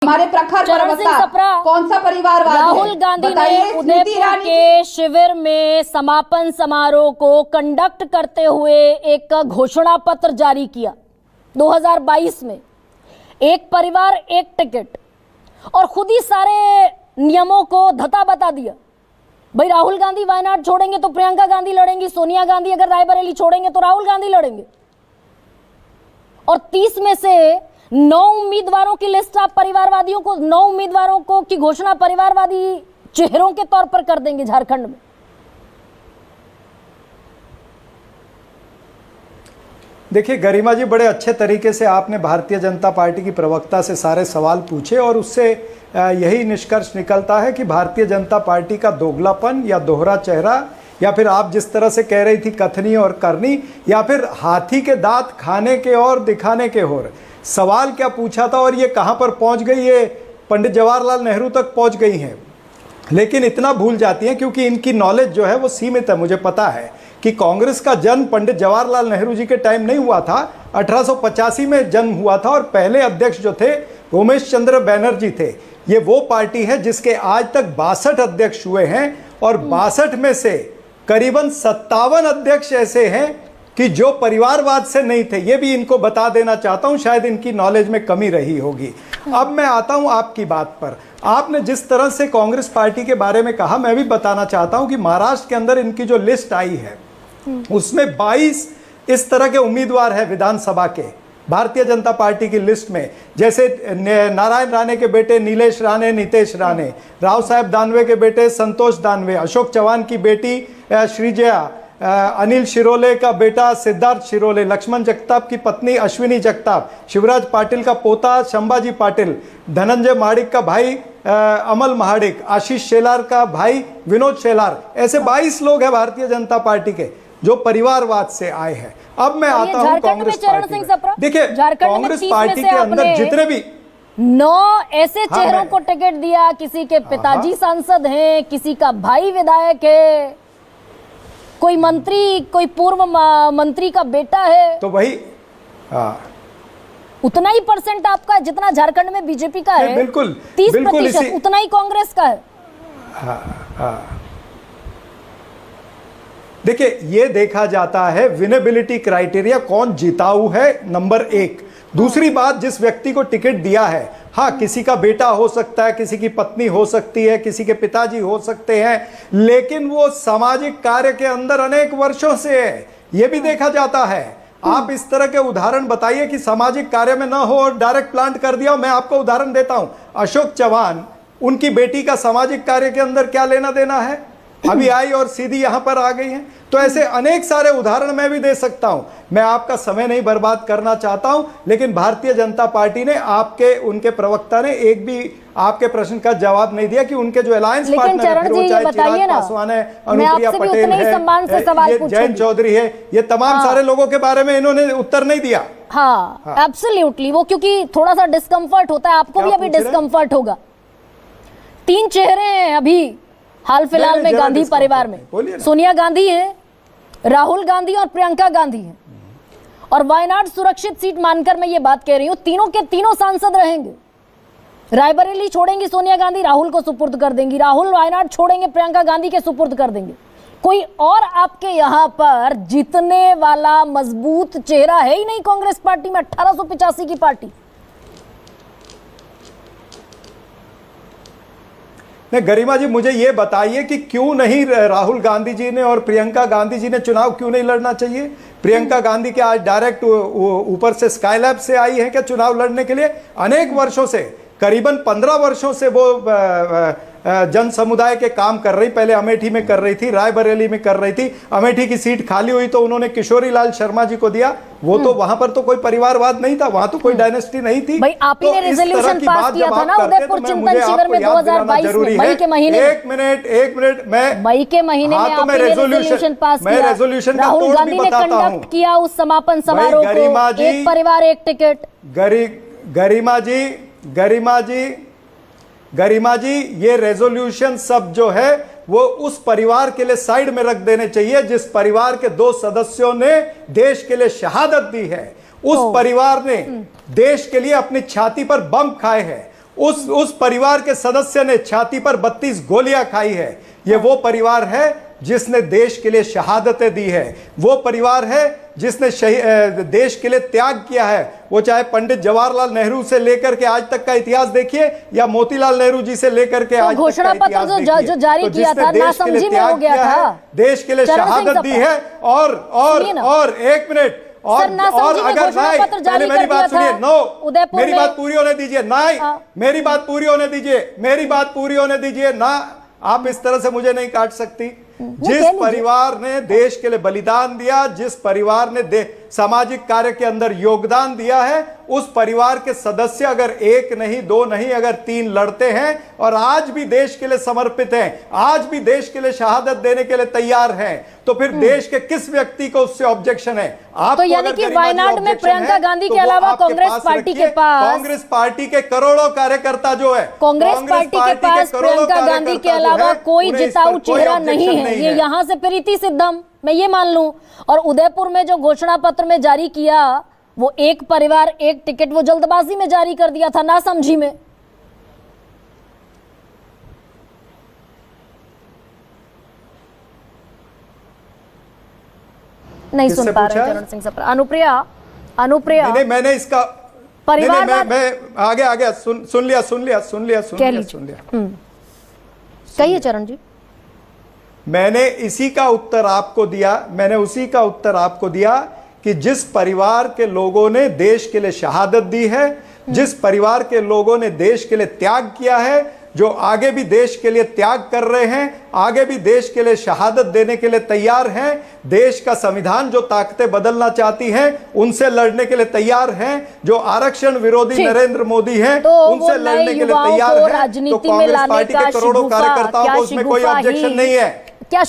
हमारे प्रखर प्रवक्ता कौन सा परिवारवाद है? राहुल गांधी ने उदयपुर के शिविर में समापन समारोह को कंडक्ट करते हुए एक घोषणा पत्र जारी किया 2022 में, एक परिवार एक टिकट, और खुद ही सारे नियमों को धता बता दिया। भाई राहुल गांधी वायनाड छोड़ेंगे तो प्रियंका गांधी लड़ेंगी, सोनिया गांधी अगर रायबरेली छोड़ेंगे तो राहुल गांधी लड़ेंगे, और 30 में से 9 उम्मीदवारों की लिस्ट आप परिवारवादियों को, 9 उम्मीदवारों को की घोषणा परिवारवादी चेहरों के तौर पर कर देंगे झारखंड में। देखिए गरिमा जी, बड़े अच्छे तरीके से आपने भारतीय जनता पार्टी की प्रवक्ता से सारे सवाल पूछे और उससे यही निष्कर्ष निकलता है कि भारतीय जनता पार्टी का दोगलापन या दोहरा चेहरा, या फिर आप जिस तरह से कह रही थी कथनी और करनी, या फिर हाथी के दांत खाने के और दिखाने के और। सवाल क्या पूछा था और ये कहाँ पर पहुँच गई, ये पंडित जवाहरलाल नेहरू तक पहुँच गई हैं, लेकिन इतना भूल जाती हैं क्योंकि इनकी नॉलेज जो है वो सीमित है। मुझे पता है कि कांग्रेस का जन्म पंडित जवाहरलाल नेहरू जी के टाइम नहीं हुआ था, 1885 में जन्म हुआ था, और पहले अध्यक्ष जो थे उमेश चंद्र बैनर्जी थे। ये वो पार्टी है जिसके आज तक 62 अध्यक्ष हुए हैं, और 62 में से करीबन 57 अध्यक्ष ऐसे हैं कि जो परिवारवाद से नहीं थे। ये भी इनको बता देना चाहता हूं, शायद इनकी नॉलेज में कमी रही होगी। अब मैं आता हूं आपकी बात पर। आपने जिस तरह से कांग्रेस पार्टी के बारे में कहा, मैं भी बताना चाहता हूं कि महाराष्ट्र के अंदर इनकी जो लिस्ट आई है उसमें 22 इस तरह के उम्मीदवार हैं विधानसभा के भारतीय जनता पार्टी की लिस्ट में, जैसे नारायण राणे के बेटे नीलेश राणे, नितेश राणे, राव साहेब दानवे के बेटे संतोष दानवे, अशोक चौहान की बेटी श्रीजया, अनिल शिरोले का बेटा सिद्धार्थ शिरोले, लक्ष्मण जगताप की पत्नी अश्विनी जगताप, शिवराज पाटिल का पोता शंभाजी पाटिल, धनंजय महाडिक का भाई अमल महाडिक, आशीष शेलार का भाई विनोद शेलार। ऐसे 22 लोग हैं भारतीय जनता पार्टी के जो परिवारवाद से आए हैं। अब मैं आता हूं कांग्रेस पार्टी में। देखिए कांग्रेस पार्टी के अंदर जितने भी 9 ऐसे चेहरों को टिकट दिया, किसी के पिताजी सांसद हैं, किसी का भाई विधायक है, कोई मंत्री, कोई पूर्व मंत्री का बेटा है, तो वही उतना ही परसेंट आपका जितना झारखंड में बीजेपी का है, बिल्कुल 30% उतना ही कांग्रेस का है। देखिए ये देखा जाता है विनेबिलिटी क्राइटेरिया, कौन जिताऊ है, नंबर 1। दूसरी बात, जिस व्यक्ति को टिकट दिया है, हाँ किसी का बेटा हो सकता है, किसी की पत्नी हो सकती है, किसी के पिताजी हो सकते हैं, लेकिन वो सामाजिक कार्य के अंदर अनेक वर्षों से है, ये भी देखा जाता है। आप इस तरह के उदाहरण बताइए कि सामाजिक कार्य में ना हो और डायरेक्ट प्लांट कर दिया। मैं आपको उदाहरण देता हूं, अशोक चौहान, उनकी बेटी का सामाजिक कार्य के अंदर क्या लेना देना है, अभी आई और सीधी यहां पर आ गई हैं। तो ऐसे अनेक सारे उदाहरण मैं भी दे सकता हूं। मैं आपका समय नहीं बर्बाद करना चाहता हूं, लेकिन भारतीय जनता पार्टी ने, आपके उनके प्रवक्ता ने एक भी आपके प्रश्न का जवाब नहीं दिया कि उनके जो अलायंस पार्टनर है, फिर वो चाहे चिराग पासवान है, अनुप्रिया पटेल है, जयंत चौधरी है, ये तमाम सारे लोगों के बारे में इन्होंने उत्तर नहीं दिया। हाँ एब्सोल्युटली, वो क्योंकि थोड़ा सा डिस्कम्फर्ट होता है, आपको भी अभी डिस्कम्फर्ट होगा। 3 चेहरे हैं अभी हाल फिलहाल में गांधी परिवार में, सोनिया गांधी है, राहुल गांधी और प्रियंका गांधी हैं, और वायनाड सुरक्षित सीट मानकर मैं ये बात कह रही हूं, तीनों के तीनों सांसद रहेंगे। रायबरेली छोड़ेंगी सोनिया गांधी, राहुल को सुपुर्द कर देंगी, राहुल वायनाड छोड़ेंगे, प्रियंका गांधी के सुपुर्द कर देंगे। कोई और आपके यहां पर जीतने वाला मजबूत चेहरा है ही नहीं कांग्रेस पार्टी में, 1885 की पार्टी। नहीं गरिमा जी, मुझे ये बताइए कि क्यों नहीं राहुल गांधी जी ने और प्रियंका गांधी जी ने चुनाव क्यों नहीं लड़ना चाहिए? प्रियंका गांधी क्या आज डायरेक्ट ऊपर से स्काईलैब से आई है क्या चुनाव लड़ने के लिए? अनेक वर्षों से, करीबन 15 वर्षों से वो जन समुदाय के काम कर रही। पहले अमेठी में कर रही थी, रायबरेली में कर रही थी, अमेठी की सीट खाली हुई तो उन्होंने किशोरी लाल शर्मा जी को दिया। वो तो वहां पर तो कोई परिवारवाद नहीं था, वहां तो कोई डायनेस्टी नहीं थी। भाई आप ही ने रेजोल्यूशन पास किया था ना उदयपुर चिंतन शिविर में 2022 में, मई के महीने। एक मिनट मैं मई के महीने में आपने रेजोल्यूशन पास किया, रेजोल्यूशन राहुल गांधी ने कंडक्ट किया उस समापन समारोह को, एक परिवार एक टिकट। गरिमा जी, ये रेजोल्यूशन सब जो है वो उस परिवार के लिए साइड में रख देने चाहिए जिस परिवार के 2 सदस्यों ने देश के लिए शहादत दी है। उस परिवार ने देश के लिए अपनी छाती पर बम खाए हैं। उस परिवार के सदस्य ने छाती पर 32 गोलियां खाई है। ये वो परिवार है जिसने देश के लिए शहादतें दी है, वो परिवार है जिसने देश के लिए त्याग किया है। वो चाहे पंडित जवाहरलाल नेहरू से लेकर के आज तक का इतिहास देखिए या मोतीलाल नेहरू जी से लेकर के आज घोषणा पत्र जो जारी किया था नासमझी में हो गया था, देश के लिए शहादत दी है। और एक मिनट और अगर पहले मेरी बात सुनिए, मेरी बात पूरी होने दीजिए, मेरी बात पूरी होने दीजिए, मेरी बात पूरी होने दीजिए ना, आप इस तरह से मुझे नहीं काट सकती। जिस परिवार ने देश के लिए बलिदान दिया, जिस परिवार ने सामाजिक कार्य के अंदर योगदान दिया है, उस परिवार के सदस्य अगर एक नहीं, दो नहीं, अगर 3 लड़ते हैं और आज भी देश के लिए समर्पित हैं, आज भी देश के लिए शहादत देने के लिए तैयार हैं, तो फिर देश के किस व्यक्ति को उससे ऑब्जेक्शन है? आप तो यानी कि वायनाड में प्रियंका गांधी के अलावा कांग्रेस पार्टी के पास, कांग्रेस पार्टी के करोड़ों कार्यकर्ता जो है, कांग्रेस पार्टी के पास प्रियंका गांधी के अलावा कोई जिताऊ चेहरा नहीं है। ये यहां से प्रीति सिद्धम, मैं ये मान लूं। और उदयपुर में जो घोषणा पत्र में जारी किया, वो एक परिवार एक टिकट, वो जल्दबाजी में जारी कर दिया था, नासमझी में। नहीं सुन पा रहे चरण सिंह सप्रा। अनुप्रिया नहीं, मैंने इसका परिवार मैं आगे सुन लिया। कहिए चरण जी। मैंने इसी का उत्तर आपको दिया, मैंने उसी का उत्तर आपको दिया कि जिस परिवार के लोगों ने देश के लिए शहादत दी है, जिस परिवार के लोगों ने देश के लिए त्याग किया है, जो आगे भी देश के लिए त्याग कर रहे हैं, आगे भी देश के लिए शहादत देने के लिए तैयार हैं, देश का संविधान जो ताकतें बदलना चाहती हैं उनसे लड़ने के लिए तैयार हैं, जो आरक्षण विरोधी नरेंद्र मोदी हैं उनसे लड़ने के लिए तैयार हैं, तो कांग्रेस पार्टी के करोड़ों कार्यकर्ताओं को उसमें कोई ऑब्जेक्शन नहीं है। क्या